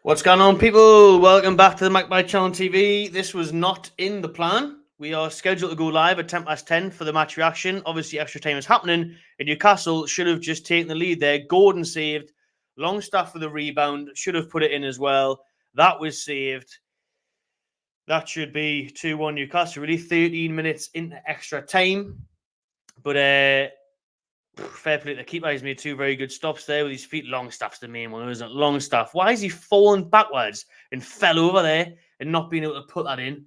What's going on, people? Welcome back to the Magpie Channel TV. This was not in the plan. We are scheduled to go live at 10 for the match reaction. Obviously, extra time is happening. And Newcastle should have just taken the lead there. Gordon saved. Longstaff for the rebound. Should have put it in as well. That was saved. That should be 2-1 Newcastle. Really, 13 minutes into extra time. But fair play to the keeper. He's made two very good stops there with his feet. Longstaff's the main one, isn't it? Longstaff. Why is he falling backwards and fell over there and not being able to put that in?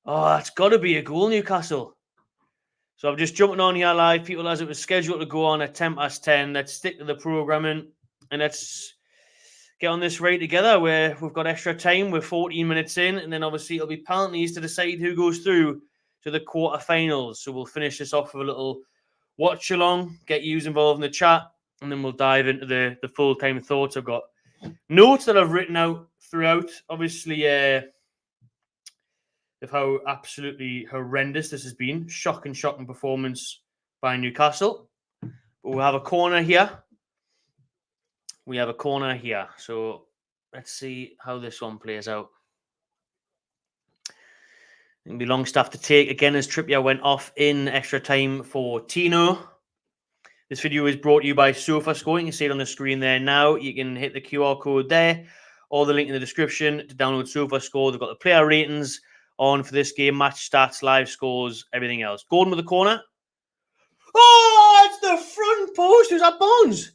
Oh, that's got to be a goal, Newcastle. So I'm just jumping on here live, people, as it was scheduled to go on at 10 past 10. Let's stick to the programming and let's get on this right together where we've got extra time. We're 14 minutes in, and then obviously it'll be penalties to decide who goes through to the quarterfinals. So we'll finish this off with a little watch along, get you involved in the chat, and then we'll dive into the full-time thoughts. I've got notes that I've written out throughout, obviously, of how absolutely horrendous this has been. Shocking performance by Newcastle. But we'll have a corner here. So let's see how this one plays out. It'll be Longstaff to take again as Trippier went off in extra time for Tino. This video is brought to you by SofaScore. You can see it on the screen there now. You can hit the QR code there or the link in the description to download SofaScore. They've got the player ratings on for this game, match stats, live scores, everything else. Gordon with the corner. Oh, it's the front post. Who's that, Bones?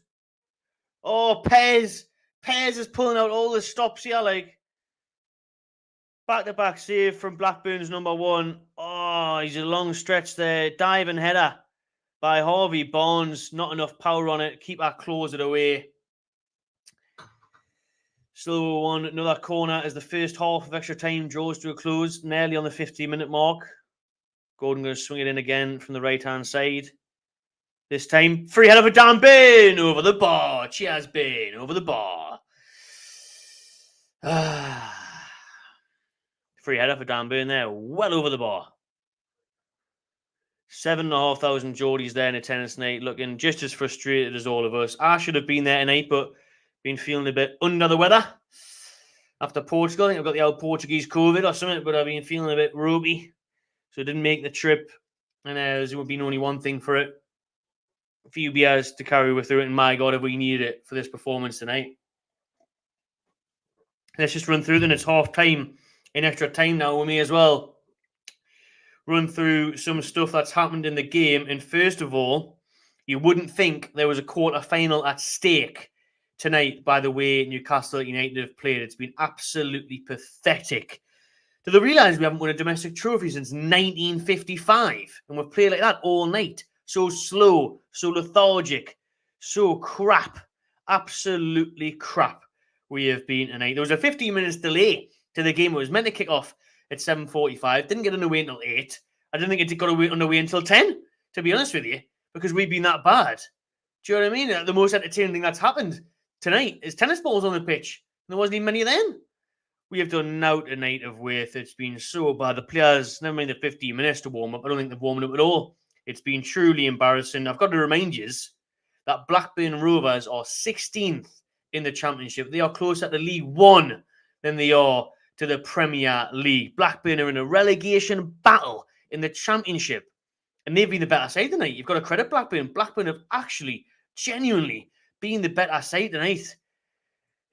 Oh, Pez. Pez is pulling out all the stops here, like. Back-to-back save from Blackburn's number one. Oh, he's a long stretch there. Diving header by Harvey Barnes. Not enough power on it. Keeper close it away. Still one. Another corner as the first half of extra time draws to a close. Nearly on the 50-minute mark. Gordon going to swing it in again from the right-hand side. This time, free header for Dan Bain over the bar. Cheers, Bain, over the bar. Free header for Dan Burn there, well over the bar. 7,500 Geordies there in attendance tonight, looking just as frustrated as all of us. I should have been there tonight, but been feeling a bit under the weather after Portugal. I think I've got the old Portuguese COVID or something, but I've been feeling a bit ropey, so I didn't make the trip. And there's been only one thing for it: a few beers to carry with through it. And my God, have we needed it for this performance tonight? Let's just run through them. It's half time. In extra time now, we may as well run through some stuff that's happened in the game. And first of all, you wouldn't think there was a quarter-final at stake tonight by the way Newcastle United have played. It's been absolutely pathetic. Do they realise we haven't won a domestic trophy since 1955? And we've played like that all night. So slow, so lethargic, so crap. Absolutely crap we have been tonight. There was a 15 minutes delay to the game. It was meant to kick off at 7:45. Didn't get underway until 8. I didn't think it got underway until 10, to be honest with you, because we've been that bad. Do you know what I mean? The most entertaining thing that's happened tonight is tennis balls on the pitch. And there wasn't even many of them. We have done now tonight of worth. It's been so bad. The players, never mind the 15 minutes to warm up, I don't think they've warmed up at all. It's been truly embarrassing. I've got to remind you that Blackburn Rovers are 16th in the Championship. They are closer to League One than they are to the Premier League. Blackburn are in a relegation battle in the Championship, and they've been the better side tonight. You've got to credit Blackburn. Blackburn have actually, genuinely been the better side tonight.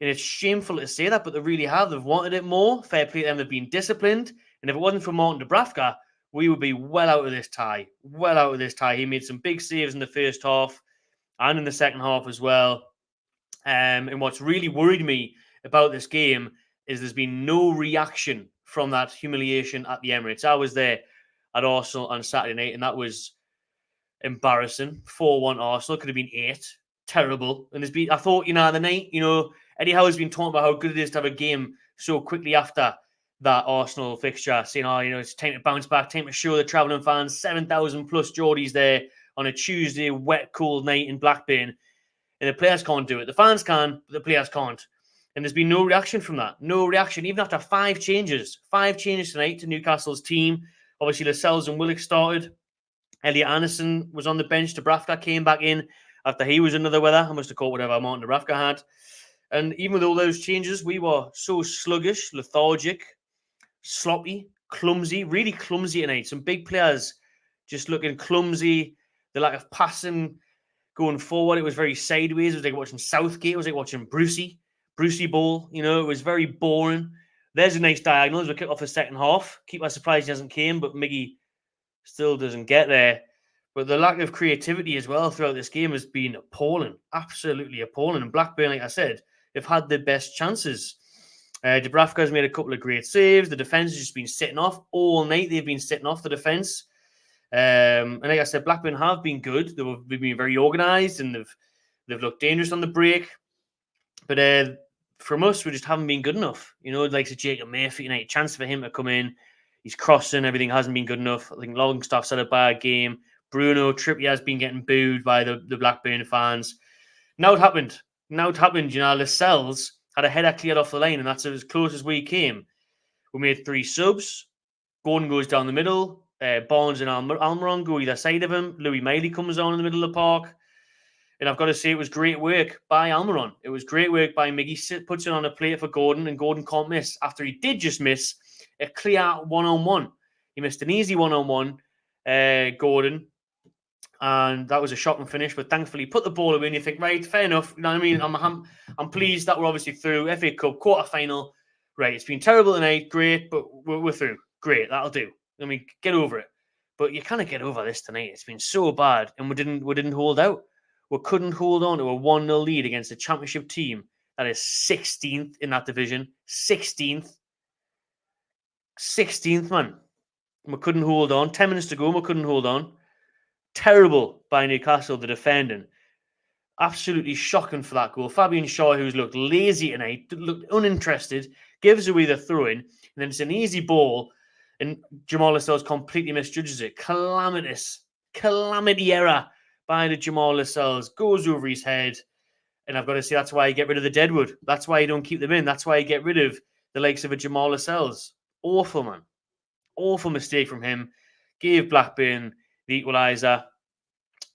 And it's shameful to say that, but they really have. They've wanted it more. Fair play to them. They've been disciplined. And if it wasn't for Martin Dubravka, we would be well out of this tie. Well out of this tie. He made some big saves in the first half and in the second half as well. And what's really worried me about this game is there's been no reaction from that humiliation at the Emirates. I was there at Arsenal on Saturday night, and that was embarrassing. 4-1 Arsenal. Could have been 8. Terrible. And I thought, the night, Eddie Howe's been talking about how good it is to have a game so quickly after that Arsenal fixture, saying, it's time to bounce back, time to show the travelling fans, 7,000 plus Geordies there on a Tuesday, wet, cold night in Blackburn. And the players can't do it. The fans can, but the players can't. And there's been no reaction from that. No reaction, even after 5 changes. 5 changes tonight to Newcastle's team. Obviously, Lascelles and Willock started. Elliot Anderson was on the bench. Dubravka came back in after he was under the weather. I must have caught whatever Martin Dubravka had. And even with all those changes, we were so sluggish, lethargic, sloppy, clumsy, really clumsy tonight. Some big players just looking clumsy. The lack of passing going forward, it was very sideways. It was like watching Southgate. It was like watching Brucey Ball. You know, it was very boring. There's a nice diagonal as we kick off the second half. Keep us surprised he hasn't came, but Miggy still doesn't get there. But the lack of creativity as well throughout this game has been appalling, absolutely appalling. And Blackburn, like I said, have had the best chances. Dubravka has made a couple of great saves. The defence has just been sitting off all night. They've been sitting off the defence. And like I said, Blackburn have been good. They've been very organised and they've looked dangerous on the break. But from us, we just haven't been good enough. You know, like Jacob Murphy tonight, chance for him to come in. He's crossing, everything hasn't been good enough. I think Longstaff said a bad game. Bruno Trippier has been getting booed by the Blackburn fans. Now it happened. You know, Lascelles had a header cleared off the line, and that's as close as we came. We made 3 subs. Gordon goes down the middle. Barnes and Almiron go either side of him. Louis Miley comes on in the middle of the park. And I've got to say, it was great work by Almiron. It was great work by Miggy. Puts it on a plate for Gordon, and Gordon can't miss. After he did just miss a clear one-on-one. He missed an easy one-on-one, Gordon. And that was a shocking finish, but thankfully put the ball away and you think, right, fair enough. You know what I mean? I'm pleased that we're obviously through. FA Cup quarter-final. Right, it's been terrible tonight. Great, but we're through. Great, that'll do. I mean, get over it. But you kind of get over this tonight. It's been so bad, and we didn't hold out. We couldn't hold on to a 1-0 lead against a championship team that is 16th in that division. 16th. 16th, man. We couldn't hold on. 10 minutes to go, we couldn't hold on. Terrible by Newcastle, the defending. Absolutely shocking for that goal. Fabian Shaw, who's looked lazy tonight, looked uninterested, gives away the throw-in, and then it's an easy ball, and Jamal Lascelles completely misjudges it. Calamity error by the Jamal Lascelles. Goes over his head, and I've got to say that's why you get rid of the Deadwood. That's why you don't keep them in. That's why you get rid of the likes of a Jamal Lascelles. Awful, man. Awful mistake from him. Gave Blackburn the equaliser.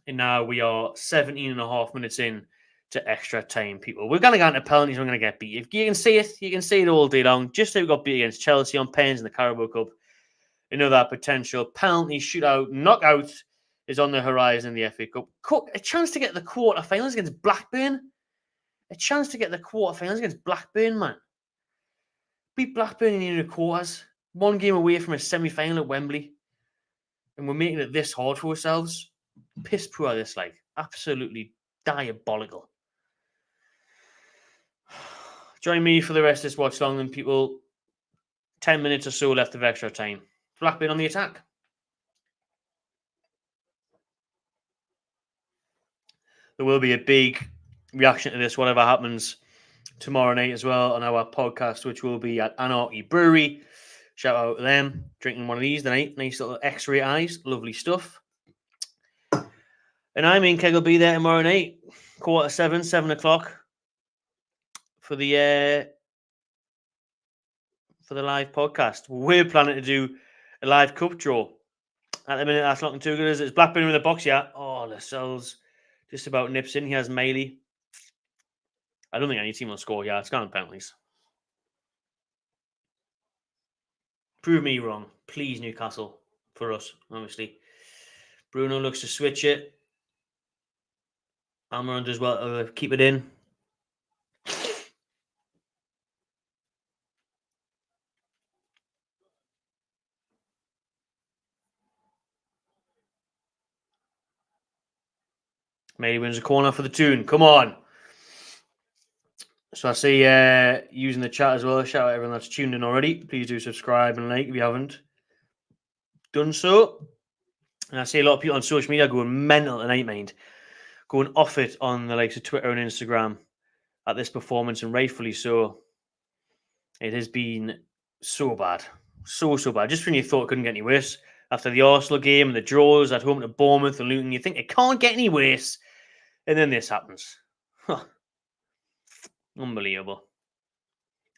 And now we are 17 and a half minutes in to extra time, people. We're going to get into penalties. We're going to get beat. If you can see it, you can see it all day long. Just like we got beat against Chelsea on pens in the Carabao Cup. Another potential penalty shootout knockout is on the horizon in the FA Cup. A chance to get the quarterfinals against Blackburn. A chance to get the quarterfinals against Blackburn, man. Beat Blackburn in the quarters. 1 game away from a semi-final at Wembley. And we're making it this hard for ourselves. Piss poor, this, like. Absolutely diabolical. Join me for the rest of this watch long, then, people. 10 minutes or so left of extra time. Blackburn on the attack. There will be a big reaction to this, whatever happens tomorrow night as well on our podcast, which will be at Anarchy Brewery. Shout out to them. Drinking one of these tonight. Nice little X-ray eyes. Lovely stuff. And I mean, Keg will be there tomorrow night. 7:15, 7 o'clock. For the live podcast. We're planning to do a live cup draw. At the minute, that's looking too good, is it? It's Blackburn in the box, yeah. Oh, Lascelles just about nips in. He has Miley. I don't think any team will score. Yeah, it's gone penalties. Prove me wrong. Please, Newcastle. For us, obviously. Bruno looks to switch it. Almiron does well. Keep it in. Miley wins a corner for the tune. Come on. So I see using the chat as well. Shout out everyone that's tuned in already. Please do subscribe and like if you haven't done so. And I see a lot of people on social media going mental tonight, mind. Going off it on the likes of Twitter and Instagram at this performance, and rightfully so. It has been so bad. So bad. Just when you thought it couldn't get any worse. After the Arsenal game and the draws at home to Bournemouth and Luton, you think it can't get any worse. And then this happens. Huh. Unbelievable.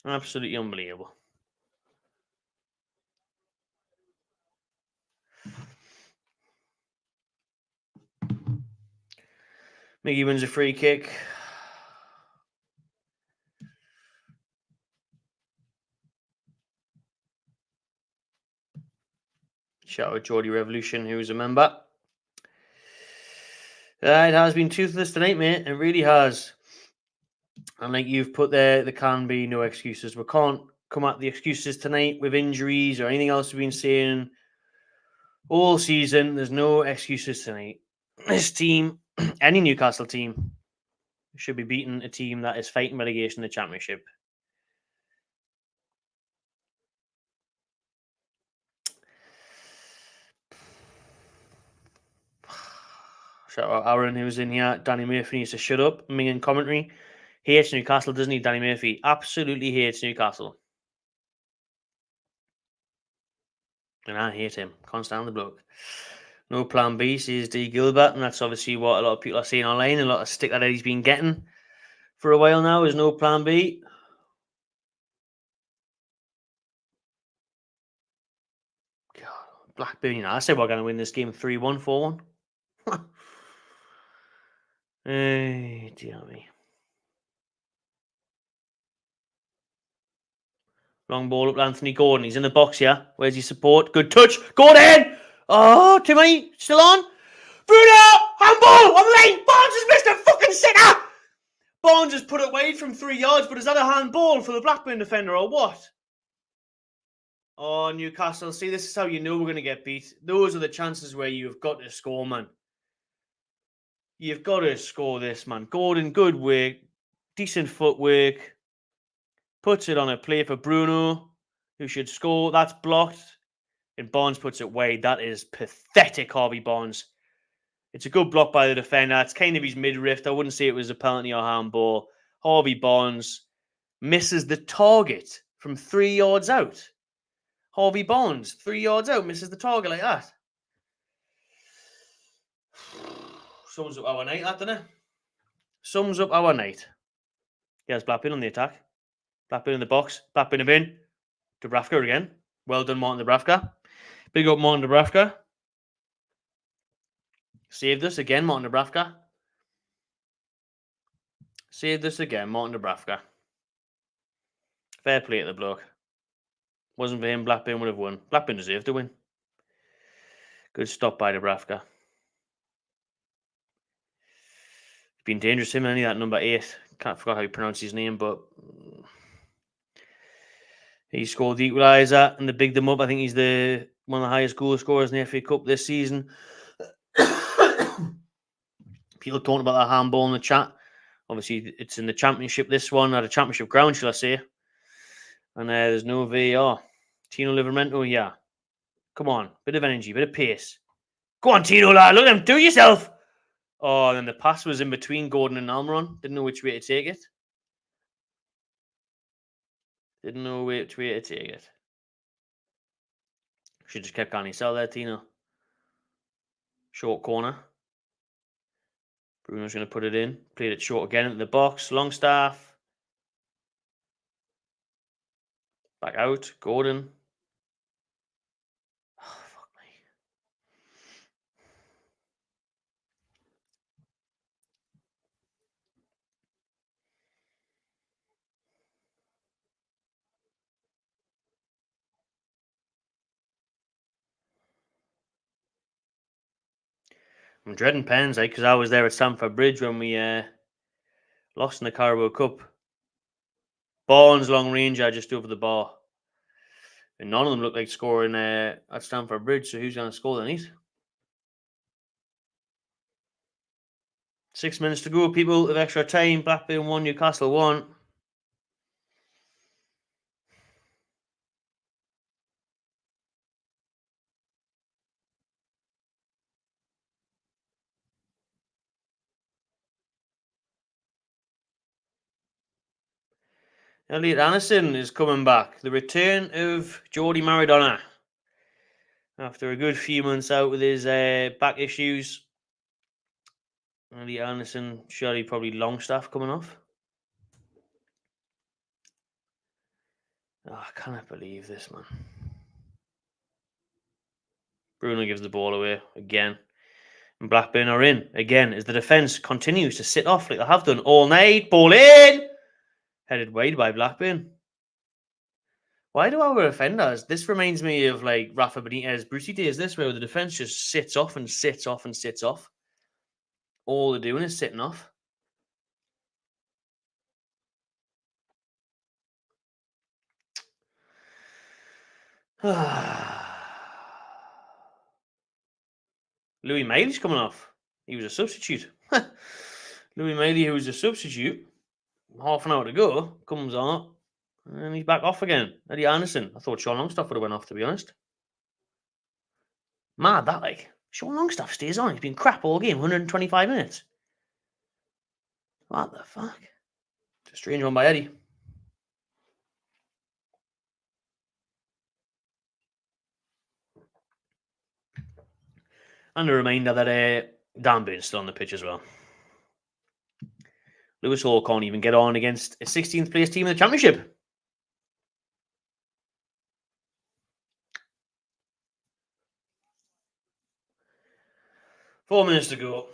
Absolutely unbelievable. Miggy wins a free kick. Shout out Geordie Revolution, who's a member. It has been toothless tonight, mate. It really has. And like you've put there can be no excuses. We can't come at the excuses tonight with injuries or anything else we've been saying all season. There's no excuses tonight. This team, any Newcastle team, should be beating a team that is fighting relegation in the Championship. Shout out Aaron, who's in here. Danny Murphy needs to shut up. Minging commentary. Hates Newcastle, doesn't he, Danny Murphy? Absolutely hates Newcastle. And I hate him. Can't stand the bloke. No plan B, says D. Gilbert. And that's obviously what a lot of people are saying online. A lot of stick that he's been getting for a while now is no plan B. God, Blackburn, I said we're going to win this game 3-1, 4-1. Hey, dear me. Long ball up to Anthony Gordon. He's in the box here. Where's his support? Good touch. Gordon! Oh, too many. Still on. Bruno! Handball! On the lane! Barnes has missed a fucking sitter! Barnes has put it wide from 3 yards, but is that a handball for the Blackburn defender or what? Oh, Newcastle. See, this is how you know we're going to get beat. Those are the chances where you've got to score, man. You've got to score this, man. Gordon, good work. Decent footwork. Puts it on a play for Bruno, who should score. That's blocked. And Barnes puts it wide. That is pathetic, Harvey Barnes. It's a good block by the defender. It's kind of his mid-rift. I wouldn't say it was a penalty or handball. Harvey Barnes misses the target from 3 yards out. Harvey Barnes, 3 yards out, misses the target like that. Sums up our night, that, doesn't it? Sums up our night. Here's Blackburn on the attack. Blackburn in the box. Blackburn in. Dubravka again. Well done, Martin Dubravka. Big up, Martin Dubravka. Saved us again, Martin Dubravka. Saved us again, Martin Dubravka. Fair play to the bloke. Wasn't for him, Blackburn would have won. Blackburn deserved to win. Good stop by Dubravka. It's been dangerous, him, only that number 8. Can't forget how you pronounce his name, but he scored the equaliser and they bigged them up. I think he's one of the highest goal scorers in the FA Cup this season. People talking about that handball in the chat. Obviously, it's in the Championship, this one, at a Championship ground, shall I say. And there's no VAR. Tino Livramento, yeah. Come on. Bit of energy, bit of pace. Go on, Tino, lad. Look at him. Do it yourself. Oh, and then the pass was in between Gordon and Almiron. Didn't know which way to take it. Didn't know which way to take it. Should just kept Garni Cell there, Tino. Short corner. Bruno's going to put it in. Played it short again into the box. Longstaff. Back out. Gordon. Oh, fuck me. I'm dreading pens, because I was there at Stamford Bridge when we lost in the Carabao Cup. Barnes long ranger just over the bar. And none of them look like scoring at Stamford Bridge, so who's going to score then? 6 minutes to go, people, of extra time. Blackburn 1, Newcastle 1. Elliot Anderson is coming back. The return of Geordie Maradona. After a good few months out with his back issues. Elliot Anderson, surely probably Longstaff coming off. Oh, I cannot believe this, man. Bruno gives the ball away again. And Blackburn are in again as the defence continues to sit off like they have done all night. Ball in! Headed wide by Blackburn. Why do our defenders? This reminds me of like Rafa Benitez, Brucey days. This where the defense just sits off and sits off and sits off. All they're doing is sitting off. Louis Miley's coming off. He was a substitute. Louis Miley, who was a substitute, half an hour to go, comes on, and he's back off again. Eddie Anderson. I thought Sean Longstaff would have went off, to be honest. Mad that, like. Sean Longstaff stays on. He's been crap all game, 125 minutes. What the fuck? It's a strange one by Eddie. And a reminder that Dan Burn's still on the pitch as well. Lewis Hall can't even get on against a 16th place team in the Championship. Four minutes to go.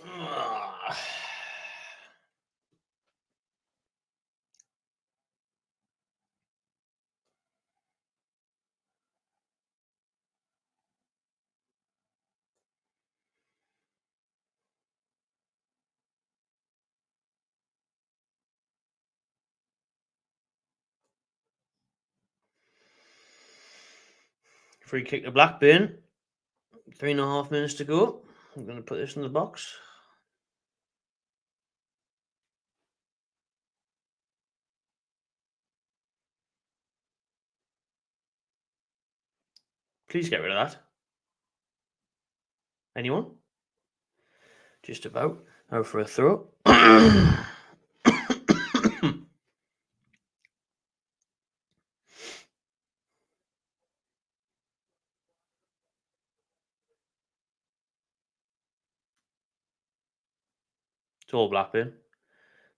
Free kick to Blackburn. 3.5 minutes to go. I'm going to put this in the box. Please get rid of that. Anyone? Just about. Out for a throw. It's all Blackburn.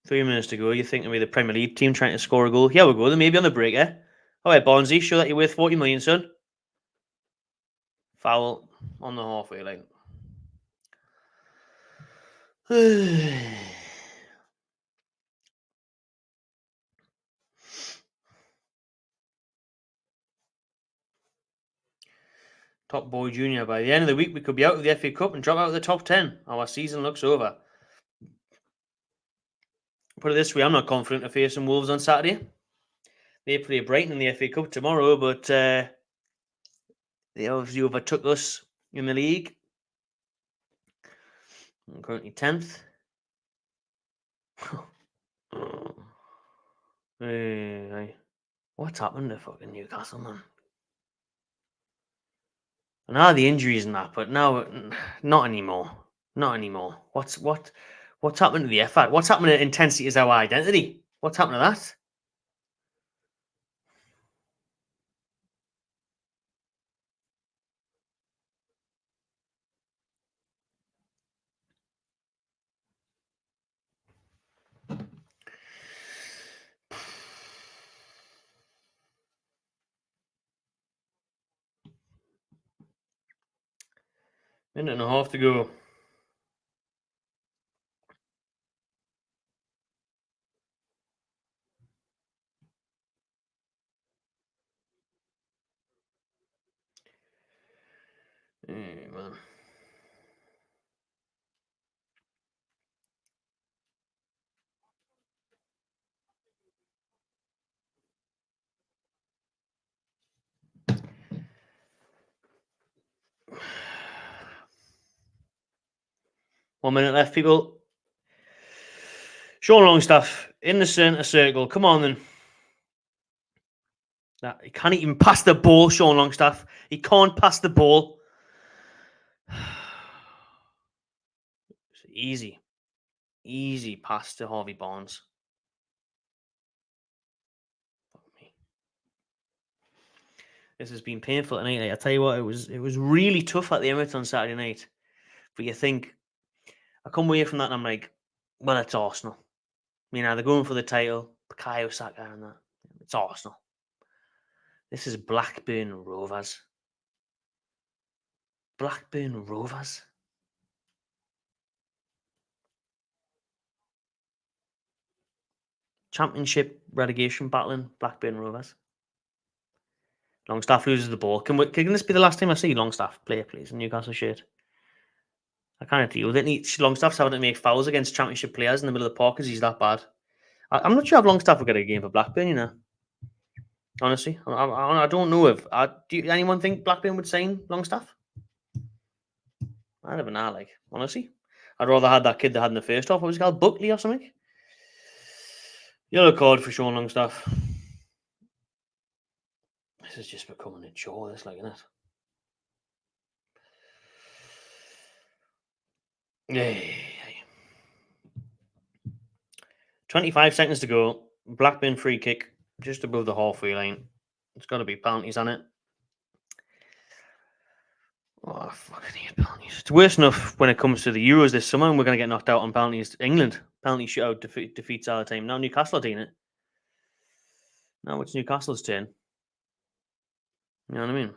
3 minutes to go. You think it'll be the Premier League team trying to score a goal? Here we go. They may be on the break, eh? All right, Bonzi, show that you're worth 40 million, son. Foul on the halfway line. Top Boy Junior. By the end of the week, we could be out of the FA Cup and drop out of the top 10. Our season looks over. Put it this way, I'm not confident of facing Wolves on Saturday. They play Brighton in the FA Cup tomorrow, but they obviously overtook us in the league. I'm currently 10th. Hey. What's happened to fucking Newcastle, man? And now the injuries and that, but now not anymore. Not anymore. What's happened to the effort? What's happened to intensity as our identity? What's happened to that? Minute and a half to go. Hey, man. One minute left, people. Sean Longstaff in the centre circle. Come on, then. He can't even pass the ball, Sean Longstaff. He can't pass the ball. Easy. Easy pass to Harvey Barnes. Fuck me. This has been painful tonight. I tell you what, it was really tough at the Emirates on Saturday night. But you think, I come away from that and I'm like, well, it's Arsenal. I mean, they're going for the title, Bukayo Saka and that. It's Arsenal. This is Blackburn Rovers. Blackburn Rovers. Championship relegation battling Blackburn Rovers. Longstaff loses the ball. Can this be the last time I see Longstaff play, please, in Newcastle shirt? I can't deal with it. Longstaff's having to make fouls against Championship players in the middle of the park because he's that bad. I'm not sure if Longstaff will get a game for Blackburn, you know. Honestly, I don't know if. Do anyone think Blackburn would sign Longstaff? I never know. Like, honestly, I'd rather had that kid they had in the first half. What was he called? Buckley or something? Yellow card for Sean Longstaff. This is just becoming a chore, this, like, isn't it? Yeah. 25 seconds to go. Blackburn free kick just above the halfway line. It's got to be penalties on it. Oh, I fucking hate penalties. It's worse enough when it comes to the Euros this summer, and we're going to get knocked out on penalties. England penalty shootout defeats all the time. Now Newcastle are doing it. Now it's Newcastle's turn. You know what I mean?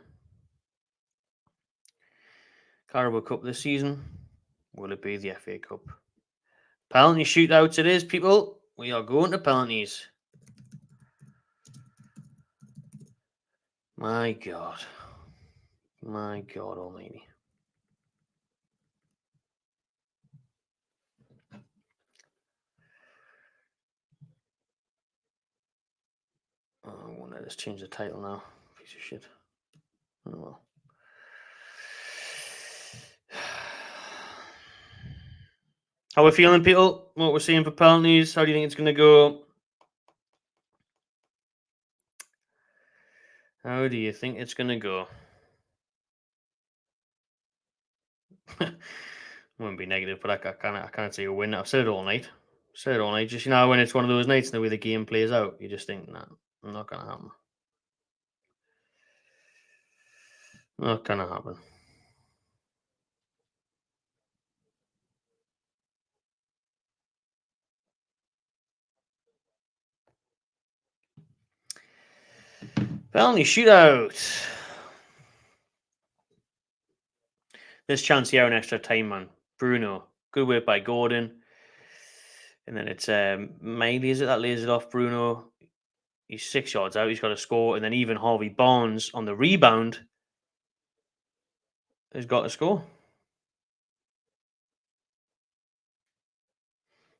Carabao Cup this season. Will it be the FA Cup? Penalty shootouts it is, people. We are going to penalties. My God. My God almighty. Oh, I won't let us change the title now. Piece of shit. Oh well. How are we feeling, people? What we're seeing for penalties? How do you think it's going to go? How do you think it's going to go? I wouldn't be negative, but I can't say a win. I've said it all night. Just, when it's one of those nights and the way the game plays out, you just think, nah, not going to happen. Not going to happen. Penalty shootout. This chance here in extra time, man. Bruno. Good work by Gordon. And then it's Miley, is it, that lays it off Bruno? He's 6 yards out. He's got to score. And then even Harvey Barnes on the rebound has got to score.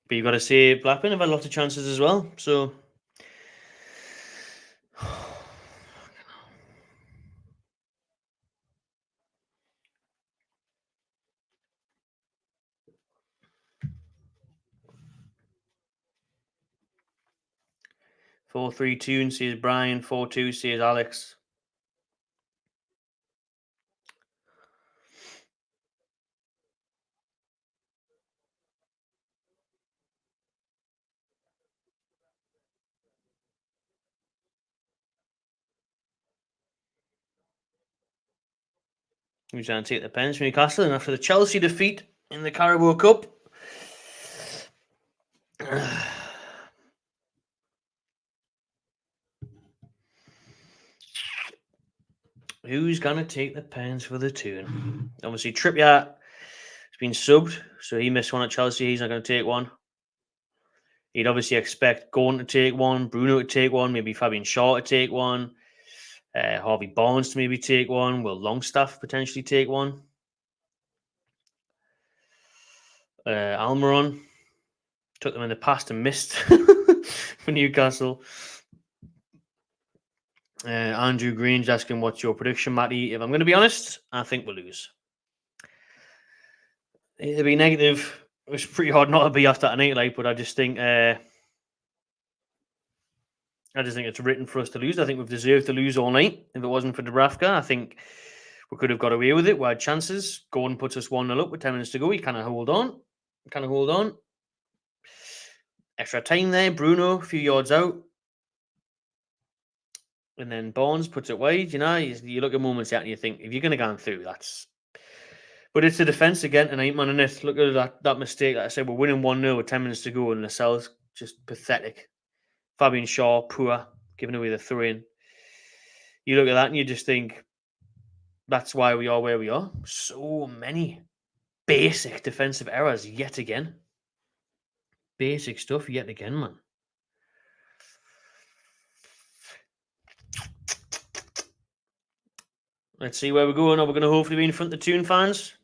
But you've got to say Blackburn have had lots of chances as well. So 4-3-2 says Brian. 4-2 says Alex. Who's going to take the pens from Newcastle? And after the Chelsea defeat in the Carabao Cup, who's going to take the pens for the turn? Obviously, Trippier has been subbed, so he missed one at Chelsea. He's not going to take one. You'd obviously expect Gordon to take one, Bruno to take one, maybe Fabian Shaw to take one, Harvey Barnes to maybe take one, will Longstaff potentially take one? Almiron took them in the past and missed for Newcastle. Andrew Green's asking, what's your prediction, Matty? If I'm going to be honest, I think we'll lose. It'll be negative. It was pretty hard not to be after that night, like, but I just think it's written for us to lose. I think we've deserved to lose all night. If it wasn't for Dubravka, I think we could have got away with it. We had chances. Gordon puts us 1-0 up with 10 minutes to go. He kind of hold on. Extra time there. Bruno, a few yards out. And then Barnes puts it wide. You look at moments out and you think, if you're going to go through, that's... But it's the defence again tonight, man, and it. Look at that mistake. Like I said, we're winning 1-0 with 10 minutes to go, and Lascelles just pathetic. Fabian Shaw, poor, giving away the throw-in. You look at that and you just think, that's why we are where we are. So many basic defensive errors yet again. Basic stuff yet again, man. Let's see where we're going. Are we going to hopefully be in front of Toon fans?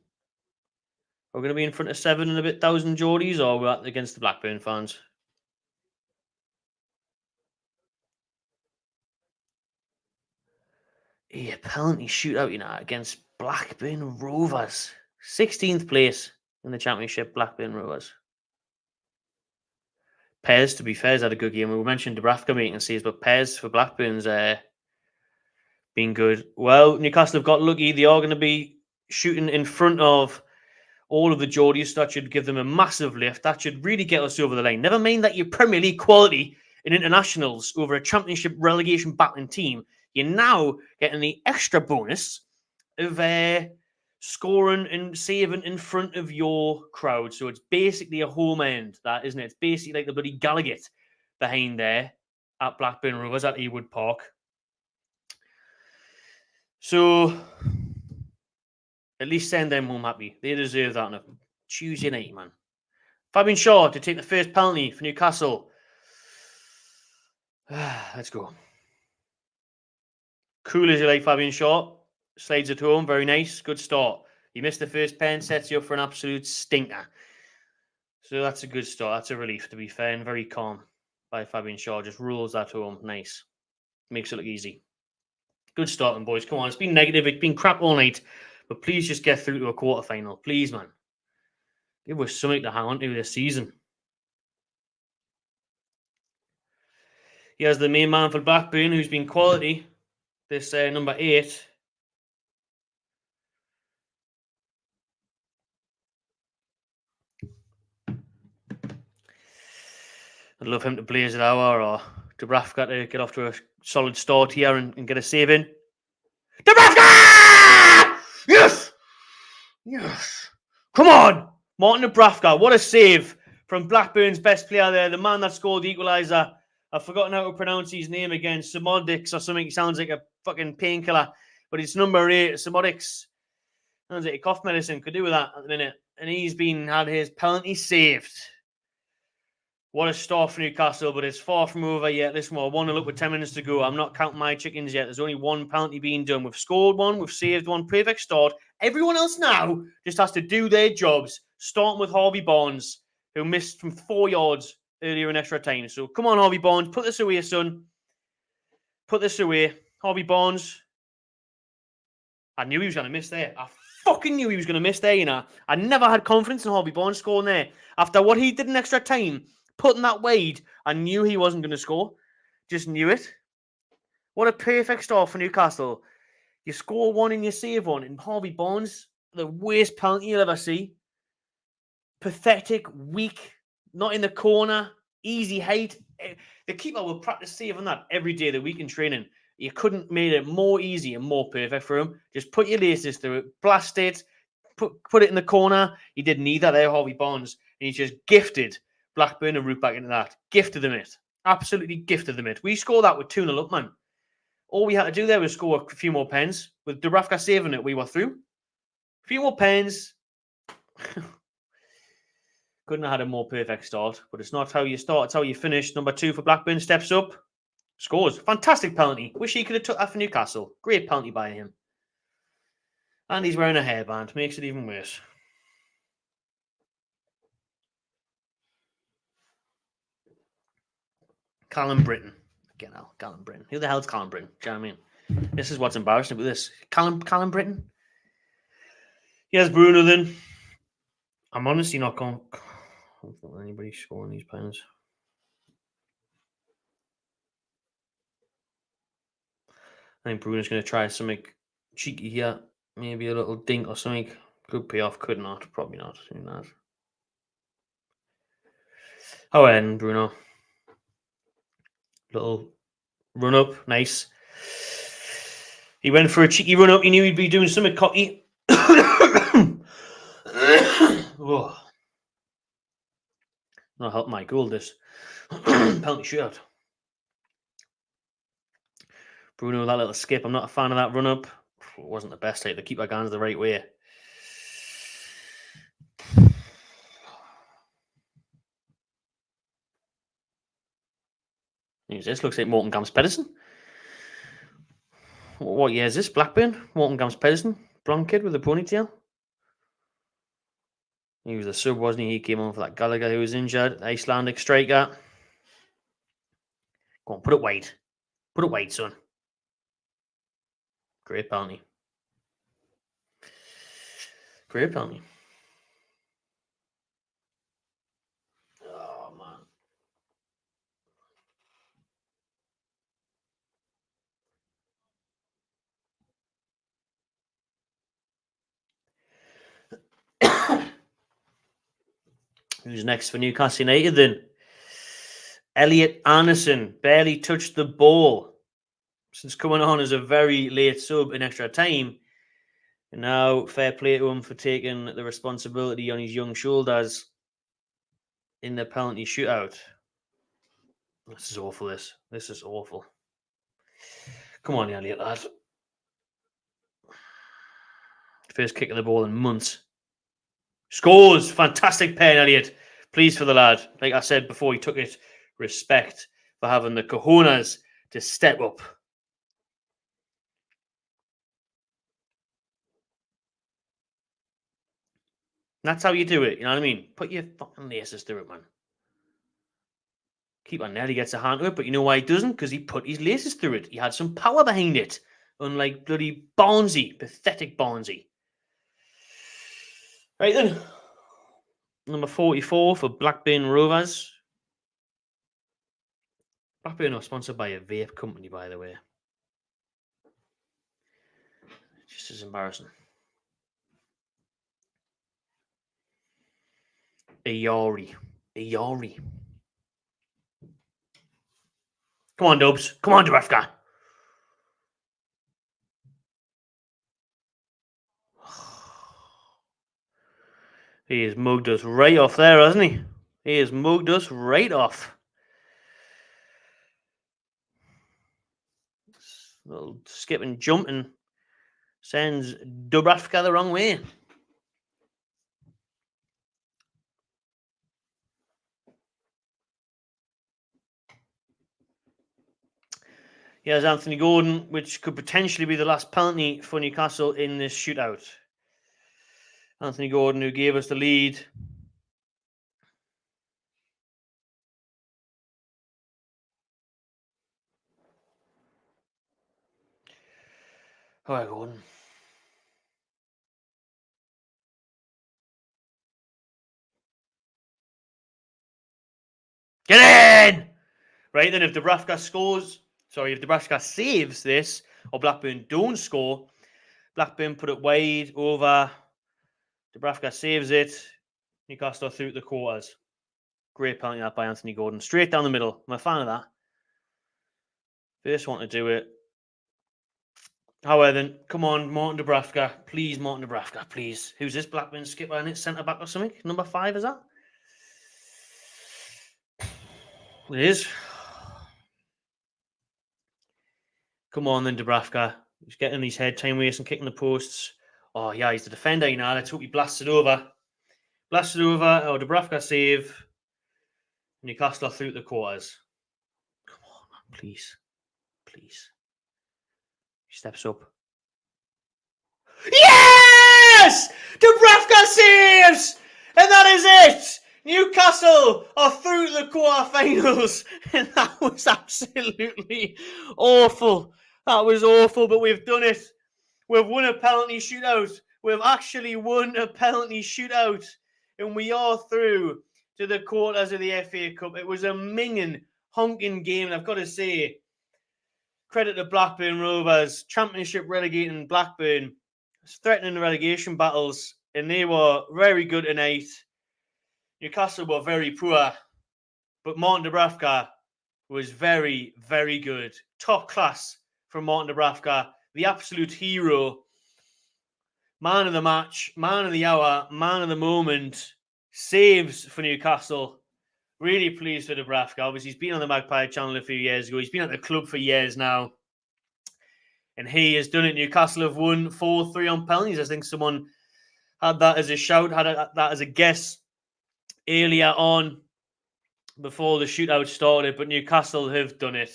Are we going to be in front of 7 and a bit thousand Geordies, or we're against the Blackburn fans? Yeah, penalty shootout, against Blackburn Rovers. 16th place in the Championship, Blackburn Rovers. Pez, to be fair, has had a good game. We mentioned Dubravka making saves, but Pez for Blackburn's been good. Well, Newcastle have got lucky. They are going to be shooting in front of all of the Geordies. That should give them a massive lift. That should really get us over the line. Never mind that your Premier League quality in internationals over a Championship relegation battling team. You're now getting the extra bonus of scoring and saving in front of your crowd. So it's basically a home end, that, isn't it? It's basically like the bloody Gallagher behind there at Blackburn Rovers at Ewood Park. So at least send them home happy. They deserve that on a Tuesday night, man. Fabian Shaw to take the first penalty for Newcastle. Let's go. Cool as you like, Fabian Shaw. Slides it home. Very nice. Good start. You missed the first pen. Sets you up for an absolute stinker. So that's a good start. That's a relief, to be fair, and very calm by Fabian Shaw. Just rules that home. Nice. Makes it look easy. Good starting, boys. Come on. It's been negative. It's been crap all night. But please just get through to a quarter-final. Please, man. Give us something to hang on to this season. He has the main man for Blackburn, who's been quality. This number 8. I'd love him to blaze it out, or Dubravka to get off to a solid start here and get a save in. Dubravka! Yes! Yes! Come on! Martin Dubravka, what a save from Blackburn's best player there, the man that scored the equaliser. I've forgotten how to pronounce his name again. Simodics or something. It sounds like a fucking painkiller. But it's number 8. Simodics. Sounds like a cough medicine. Could do with that at the minute. And he's had his penalty saved. What a start for Newcastle, but it's far from over yet. Listen, we're 1-0 up with 10 minutes to go. I'm not counting my chickens yet. There's only one penalty being done. We've scored one. We've saved one. Perfect start. Everyone else now just has to do their jobs, starting with Harvey Barnes, who missed from 4 yards earlier in extra time. So come on, Harvey Barnes. Put this away, son. Put this away. Harvey Barnes. I knew he was going to miss there. I fucking knew he was going to miss there, I never had confidence in Harvey Barnes scoring there. After what he did in extra time, putting that wide, I knew he wasn't going to score. Just knew it. What a perfect start for Newcastle. You score one and you save one. And Harvey Barnes, the worst penalty you'll ever see. Pathetic, weak, not in the corner, easy height. The keeper will practice saving that every day of the week in training. You couldn't made it more easy and more perfect for him. Just put your laces through it, blast it, put it in the corner. He did neither there, Harvey Barnes. And he just gifted Blackburn a route back into that. Gifted them it. Absolutely gifted them it. We scored that with 2-0 up, man. All we had to do there was score a few more pens. With Dubravka saving it, we were through. A few more pens. Couldn't have had a more perfect start, but it's not how you start, it's how you finish. Number 2 for Blackburn steps up, scores. Fantastic penalty. Wish he could have took that for Newcastle. Great penalty by him. And he's wearing a hairband. Makes it even worse. Callum Britton. Again, Callum Britton. Who the hell's Callum Britton? Do you know what I mean? This is what's embarrassing about this. Callum Britton? Yes, Bruno then. I'm honestly not going... I don't think anybody's scoring these pens. I think Bruno's going to try something cheeky here. Maybe a little dink or something. Could pay off, could not. Probably not. Who knows? Oh, and Bruno. Little run up. Nice. He went for a cheeky run up. He knew he'd be doing something cocky. Oh. Not help my goal, this. Penalty shootout. Bruno, that little skip. I'm not a fan of that run up. It wasn't the best. To keep our hands the right way. This looks like Morten Gamst Pedersen. What year is this? Blackburn? Morton Gams Pedersen? Blonde kid with a ponytail? He was a sub, wasn't he? He came on for that Gallagher who was injured. Icelandic striker. Go on, put it wide. Put it wide, son. Great penalty. Great penalty. Oh, man. Who's next for Newcastle United then? Elliot Anderson barely touched the ball since coming on as a very late sub in extra time. And now, fair play to him for taking the responsibility on his young shoulders in the penalty shootout. This is awful, this. This is awful. Come on, Elliot, lad. First kick of the ball in months. Scores! Fantastic pen, Elliot. Pleased for the lad. Like I said before, he took it. Respect for having the cojones to step up. That's how you do it, you know what I mean? Put your fucking laces through it, man. Keeper nearly gets a hand to it, but you know why he doesn't? Because he put his laces through it. He had some power behind it. Unlike bloody Barnesy. Pathetic Barnesy. Right then. Number 44 for Blackburn Rovers. Blackburn are sponsored by a vape company, by the way. Just as embarrassing. Ayari. Come on, Dubs. Come on, Dubravka. He has mugged us right off there, hasn't he? He has mugged us right off. Little skip and jump and sends Dubravka the wrong way. Here's Anthony Gordon, which could potentially be the last penalty for Newcastle in this shootout. Anthony Gordon, who gave us the lead. All right, Gordon. Get in! Right, then if Dubravka saves this, or Blackburn don't score, Blackburn put it wide over. Dubravka saves it. Newcastle through the quarters. Great penalty that by Anthony Gordon. Straight down the middle. I'm a fan of that. First one to do it. However, then, come on, Martin Dubravka. Please, Martin Dubravka, please. Who's this Blackburn skipper? And it's centre back or something? Number 5, is that? It is. Come on, then, Dubravka. He's getting his head time wasting, kicking the posts. Oh, yeah, he's the defender, you know. Let's hope he blasts it over. Blasts it over. Oh, Dubravka save. Newcastle through the quarters. Come on, man, please. Please. He steps up. Yes! Dubravka saves! And that is it! Newcastle are through to the quarterfinals. And that was absolutely awful. That was awful, but we've done it. We've won a penalty shootout. We've actually won a penalty shootout. And we are through to the quarters of the FA Cup. It was a minging, honking game. And I've got to say, credit to Blackburn Rovers. Championship relegating Blackburn. Threatening the relegation battles. And they were very good tonight. Newcastle were very poor. But Martin Dubravka was very, very good. Top class from Martin Dubravka. The absolute hero. Man of the match. Man of the hour. Man of the moment. Saves for Newcastle. Really pleased for Dubravka. Obviously, he's been on the Magpie channel a few years ago. He's been at the club for years now. And he has done it. Newcastle have won 4-3 on penalties. I think someone had that as a shout, had that as a guess earlier on before the shootout started. But Newcastle have done it.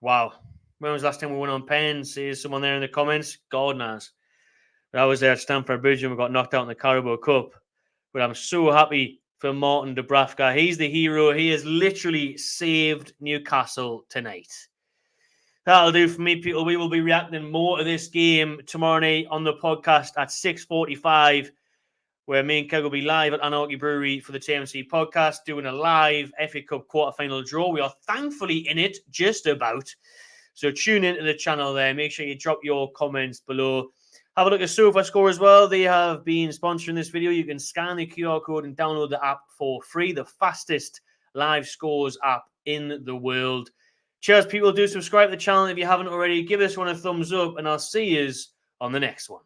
Wow. When was the last time we won on pens? Says someone there in the comments. God knows. But I was there at Stamford Bridge and we got knocked out in the Carabao Cup. But I'm so happy for Martin Dubravka. He's the hero. He has literally saved Newcastle tonight. That'll do for me, people. We will be reacting more to this game tomorrow night on the podcast at 6:45, where me and Keg will be live at Anarchy Brewery for the TMC podcast, doing a live FA Cup quarter-final draw. We are thankfully in it, just about. So tune into the channel there. Make sure you drop your comments below. Have a look at SofaScore as well. They have been sponsoring this video. You can scan the QR code and download the app for free. The fastest live scores app in the world. Cheers, people. Do subscribe to the channel if you haven't already. Give this one a thumbs up, and I'll see you on the next one.